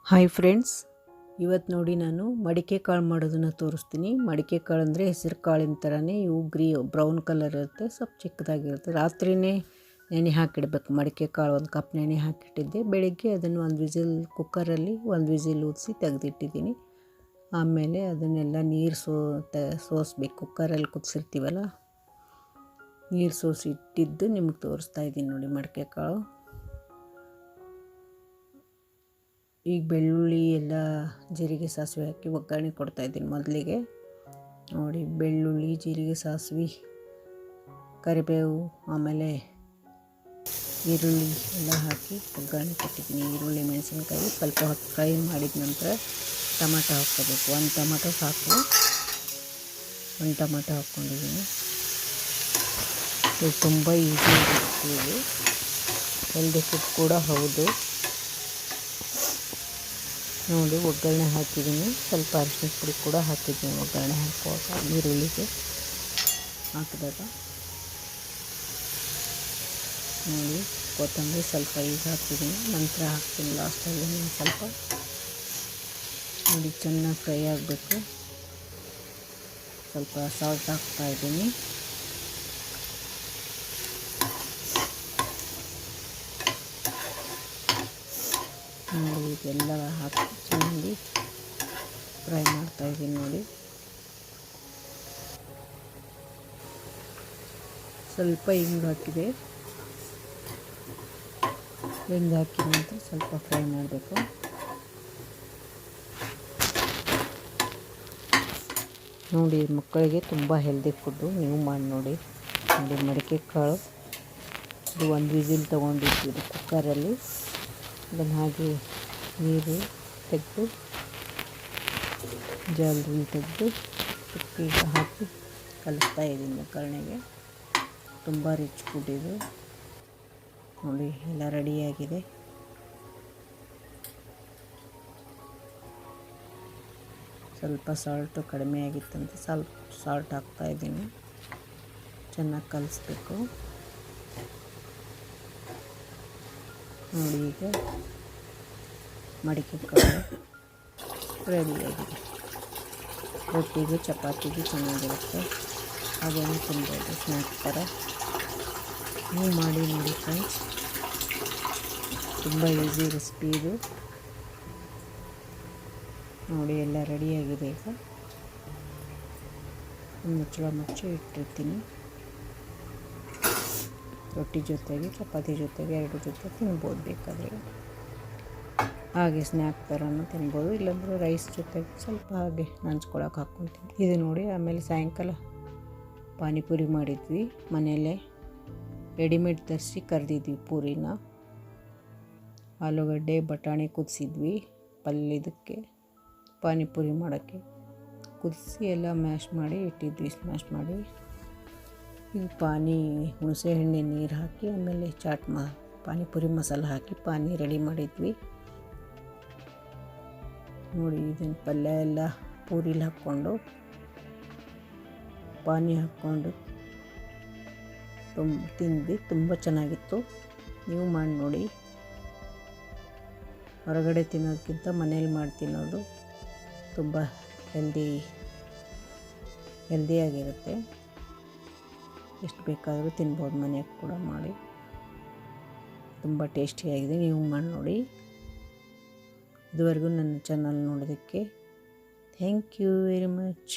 Hi friends, ಇವತ್ತು ನೋಡಿ ನಾನು ಮಡಿಕೆ ಕಾಳು ಮಾಡೋದನ್ನು ತೋರಿಸ್ತೀನಿ. ಮಡಿಕೆ ಕಾಳು ಅಂದರೆ ಹೆಸರು ಕಾಳಿನ ಥರನೇ ಇವು ಬ್ರೌನ್ ಕಲರ್ ಇರುತ್ತೆ, ಸ್ವಲ್ಪ ಚಿಕ್ಕದಾಗಿರುತ್ತೆ. ರಾತ್ರಿಯೇ ನೆನೆ ಹಾಕಿಡಬೇಕು. ಮಡಿಕೆ ಕಾಳು ಒಂದು ಕಪ್ ನೆನೆ ಹಾಕಿಟ್ಟಿದ್ದೆ. ಬೆಳಿಗ್ಗೆ ಅದನ್ನು ಕುಕ್ಕರಲ್ಲಿ ಒಂದು ವಿಸಿಲ್ ಊದಿಸಿ ತೆಗೆದಿಟ್ಟಿದ್ದೀನಿ. ಆಮೇಲೆ ಅದನ್ನೆಲ್ಲ ನೀರು ಸೋಸಬೇಕು. ಕುಕ್ಕರಲ್ಲಿ ಕುದಿಸಿರ್ತೀವಲ್ಲ, ನೀರು ಸೋಸಿಟ್ಟಿದ್ದು ನಿಮಗೆ ತೋರಿಸ್ತಾ ಇದ್ದೀನಿ ನೋಡಿ. ಮಡಿಕೆ ಕಾಳು ಈಗ ಬೆಳ್ಳುಳ್ಳಿ ಎಲ್ಲ ಜೀರಿಗೆ ಸಾಸಿವೆ ಹಾಕಿ ಒಗ್ಗರಣೆ ಕೊಡ್ತಾಯಿದ್ದೀನಿ. ಮೊದಲಿಗೆ ನೋಡಿ, ಬೆಳ್ಳುಳ್ಳಿ, ಜೀರಿಗೆ, ಸಾಸಿವೆ, ಕರಿಬೇವು, ಆಮೇಲೆ ಈರುಳ್ಳಿ ಎಲ್ಲ ಹಾಕಿ ಒಗ್ಗರಣೆ ಕೊಟ್ಟಿದ್ದೀನಿ. ಈರುಳ್ಳಿ, ಮೆಣಸಿನ್ಕಾಯಿ ಸ್ವಲ್ಪ ಹೊತ್ತು ಫ್ರೈ ಮಾಡಿದ ನಂತರ ಟೊಮೆಟೊ ಹಾಕ್ಕೋಬೇಕು. ಒಂದು ಟೊಮೆಟೊ ಸಾಕು. ಒಂದು ಟೊಮೆಟೊ ಹಾಕ್ಕೊಂಡಿದ್ದೀನಿ. ಇದು ತುಂಬ ಈಸಿ ಆಗುತ್ತೆ. ಇದು ಹೆಲ್ದಿ ಫುಡ್ ಕೂಡ ಹೌದು. ನೋಡಿ, ಒಗ್ಗರಣೆ ಹಾಕಿದ್ದೀನಿ. ಸ್ವಲ್ಪ ಅರಿಶಿನ ಪುಡಿ ಕೂಡ ಹಾಕಿದ್ದೀನಿ ಒಗ್ಗರಣೆ ಹಾಕುವಾಗ. ಈರುಳ್ಳಿಗೆ ಹಾಕಿದಾಗ ನೋಡಿ, ಕೊತ್ತಂಬರಿ ಸ್ವಲ್ಪ ಈಗ ಹಾಕ್ತಿದ್ದೀನಿ, ನಂತರ ಹಾಕ್ತೀನಿ ಲಾಸ್ಟಲ್ಲಿ ಸ್ವಲ್ಪ. ನೋಡಿ, ಚೆನ್ನಾಗಿ ಫ್ರೈ ಆಗಬೇಕು. ಸ್ವಲ್ಪ ಸಾಲ್ಟ್ ಹಾಕ್ತಾಯಿದ್ದೀನಿ. ನೋಡಿ, ಇದೆಲ್ಲ ಹಾಕಿ ಚೆನ್ನಾಗಿ ಫ್ರೈ ಮಾಡ್ತಾಯಿದ್ದೀನಿ. ನೋಡಿ, ಸ್ವಲ್ಪ ಹಿಂಗೆ ಹಾಕಿದೆ. ಹಿಂಗೆ ಹಾಕಿದ ನಂತರ ಸ್ವಲ್ಪ ಫ್ರೈ ಮಾಡಬೇಕು. ನೋಡಿ, ಮಕ್ಕಳಿಗೆ ತುಂಬ ಹೆಲ್ದಿ ಫುಡ್ಡು, ನೀವು ಮಾಡಿ ನೋಡಿ. ನೋಡಿ, ಮಡಿಕೆ ಕಾಳು ಇದು ಒಂದು ವಿಸಿಲ್ ತೊಗೊಂಡಿದ್ದು ಕುಕ್ಕರಲ್ಲಿ. ಅದನ್ನು ಹಾಗೆ ನೀರು ತೆಗೆದು ಜಲ್ದಿ ತೆಗೆದು ಉಪ್ಪಿಗೆ ಹಾಕಿ ಕಲಿಸ್ತಾ ಇದ್ದೀನಿ ಒಗ್ಗರಣೆಗೆ. ತುಂಬ ರಿಚ್ ಫುಡ್ ಇದು. ನೋಡಿ, ಎಲ್ಲ ರೆಡಿಯಾಗಿದೆ. ಸ್ವಲ್ಪ ಸಾಲ್ಟು ಕಡಿಮೆ ಆಗಿತ್ತಂತ ಸ್ವಲ್ಪ ಸಾಲ್ಟ್ ಹಾಕ್ತಾಯಿದ್ದೀನಿ. ಚೆನ್ನಾಗಿ ಕಲಿಸ್ಬೇಕು. ನೋಡಿ, ಈಗ ಮಡಿಕೆ ಕಾಳು ರೆಡಿಯಾಗಿದೆ. ರೊಟ್ಟಿಗೆ, ಚಪಾತಿಗೆ ಚೆನ್ನಾಗಿರುತ್ತೆ. ಹಾಗೇನೆ ತಿನ್ಬೋದು ಸ್ನ್ಯಾಕ್ಸ್ ಥರ. ನೀವು ಮಾಡಿ ನೋಡಿ ಫ್ರೆಂಡ್ಸ್, ತುಂಬ ಈಸಿ ರೆಸಿಪಿ ಇದು. ನೋಡಿ, ಎಲ್ಲ ರೆಡಿಯಾಗಿದೆ. ಈಗ ಮುಚ್ಚಳ ಮುಚ್ಚಿ ಇಟ್ಟಿರ್ತೀನಿ. ರೊಟ್ಟಿ ಜೊತೆಗೆ, ಚಪಾತಿ ಜೊತೆಗೆ, ಎರಡು ಜೊತೆ ತಿನ್ಬೋದು. ಬೇಕಾದರೆ ಹಾಗೆ ಸ್ನ್ಯಾಕ್ ಥರನೂ ತಿನ್ಬೋದು, ಇಲ್ಲಾಂದರೆ ರೈಸ್ ಜೊತೆಗೆ ಸ್ವಲ್ಪ ಹಾಗೆ ನಂಚ್ಕೊಳಕ್ಕೆ ಹಾಕ್ಕೊತೀನಿ. ಇದು ನೋಡಿ, ಆಮೇಲೆ ಸಾಯಂಕಾಲ ಪಾನಿಪುರಿ ಮಾಡಿದ್ವಿ. ಮನೆಯಲ್ಲೇ ರೆಡಿಮೇಡ್ ತರಿಸಿ ಕರೆದಿದ್ವಿ ಪೂರಿನ. ಆಲೂಗಡ್ಡೆ, ಬಟಾಣಿ ಕುದಿಸಿದ್ವಿ ಪಲ್ಯದಕ್ಕೆ, ಪಾನಿಪುರಿ ಮಾಡೋಕ್ಕೆ ಕುದಿಸಿ ಎಲ್ಲ ಮ್ಯಾಶ್ ಮಾಡಿ ಇಟ್ಟಿದ್ವಿ. ಸ್ಮ್ಯಾಶ್ ಮಾಡಿ ಇದು ಹುಣಸೆ ಹಣ್ಣೆ ನೀರು ಹಾಕಿ, ಆಮೇಲೆ ಪಾನಿಪುರಿ ಮಸಾಲ ಹಾಕಿ ಪಾನಿ ರೆಡಿ ಮಾಡಿದ್ವಿ. ನೋಡಿ, ಇದನ್ನು ಪಲ್ಯ ಎಲ್ಲ ಪೂರಿಲಿ ಹಾಕ್ಕೊಂಡು ಪಾನಿ ಹಾಕ್ಕೊಂಡು ತಿಂದ್ವಿ. ತುಂಬ ಚೆನ್ನಾಗಿತ್ತು. ನೀವು ಮಾಡಿ ನೋಡಿ. ಹೊರಗಡೆ ತಿನ್ನೋದಕ್ಕಿಂತ ಮನೇಲಿ ಮಾಡಿ ತಿನ್ನೋದು ತುಂಬ ಹೆಲ್ದಿಯಾಗಿರುತ್ತೆ. ಎಷ್ಟು ಬೇಕಾದರೂ ತಿನ್ಬೋದು. ಮನೆಯಾಗ ಕೂಡ ಮಾಡಿ ತುಂಬ ಟೇಸ್ಟಿಯಾಗಿದೆ. ನೀವು ಮಾಡಿ ನೋಡಿ. ಇದುವರೆಗೂ ನನ್ನ ಚಾನಲ್ ನೋಡೋದಕ್ಕೆ ಥ್ಯಾಂಕ್ ಯು ವೆರಿ ಮಚ್.